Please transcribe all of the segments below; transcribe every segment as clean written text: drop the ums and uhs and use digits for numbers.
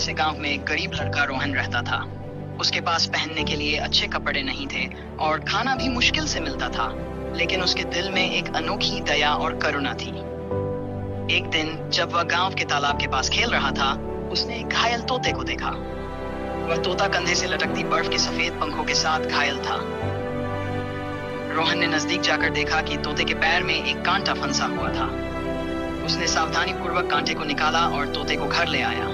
से गांव में एक गरीब लड़का रोहन रहता था। उसके पास पहनने के लिए अच्छे कपड़े नहीं थे और खाना भी मुश्किल से मिलता था, लेकिन उसके दिल में एक अनोखी दया और करुणा थी। एक दिन जब वह गांव के तालाब के पास खेल रहा था, उसने एक घायल तोते को देखा। वह तोता कंधे से लटकती बर्फ के सफेद पंखों के साथ घायल था। रोहन ने नजदीक जाकर देखा कि तोते के पैर में एक कांटा फंसा हुआ था। उसने सावधानी पूर्वक कांटे को निकाला और तोते को घर ले आया।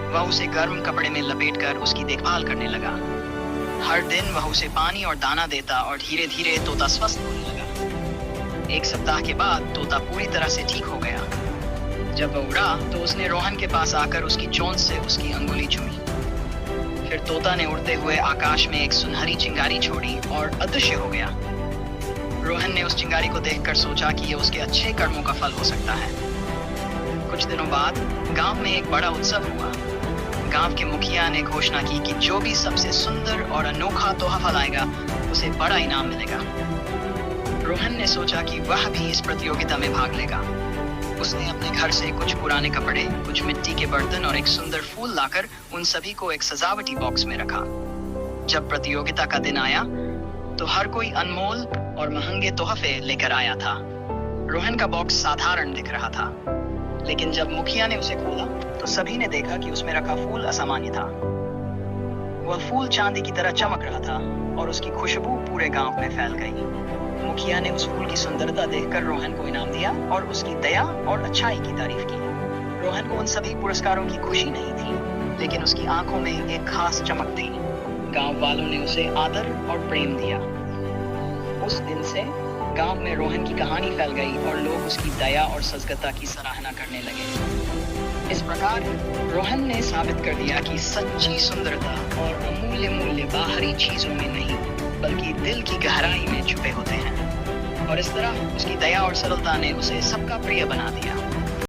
वह उसे गर्म कपड़े में लपेटकर उसकी देखभाल करने लगा। हर दिन वह उसे पानी और दाना देता और धीरे धीरे तोता स्वस्थ होने लगा। एक सप्ताह के बाद तोता पूरी तरह से ठीक हो गया। जब वह उड़ा तो उसने रोहन के पास आकर उसकी चोंच से उसकी अंगुली चूमी। फिर तोता ने उड़ते हुए आकाश में एक सुनहरी चिंगारी छोड़ी और अदृश्य हो गया। रोहन ने उस चिंगारी को देखकर सोचा कि यह उसके अच्छे कर्मों का फल हो सकता है। कुछ दिनों बाद गांव में एक बड़ा उत्सव हुआ। गांव के मुखिया ने घोषणा की कि जो भी सबसे सुंदर और अनोखा तोहफा लाएगा, उसे बड़ा इनाम मिलेगा। रोहन ने सोचा कि वह भी इस प्रतियोगिता में भाग लेगा। उसने अपने घर से कुछ पुराने कपड़े, कुछ मिट्टी के बर्तन और एक सुंदर फूल लाकर उन सभी को एक सजावटी बॉक्स में रखा। जब प्रतियोगिता का दिन आया तो हर कोई अनमोल और महंगे तोहफे लेकर आया था। रोहन का बॉक्स साधारण दिख रहा था, लेकिन जब मुखिया ने उसे खोला तो सभी ने देखा कि उसमें रखा फूल असामान्य था। वह फूल चांदी की तरह चमक रहा था और उसकी खुशबू पूरे गांव में फैल गई। मुखिया ने उस फूल की सुंदरता देखकर रोहन को इनाम दिया और उसकी दया और अच्छाई की तारीफ की। रोहन को उन सभी पुरस्कारों की खुशी नहीं थी, लेकिन उसकी आंखों में एक खास चमक थी। गांव वालों ने उसे आदर और प्रेम दिया। उस दिन से गांव में रोहन की कहानी फैल गई और लोग उसकी दया और सजगता की सराहना करने लगे। इस प्रकार रोहन ने साबित कर दिया कि सच्ची सुंदरता और अमूल्य मूल्य बाहरी चीजों में नहीं, बल्कि दिल की गहराई में छुपे होते हैं। और इस तरह उसकी दया और सरलता ने उसे सबका प्रिय बना दिया।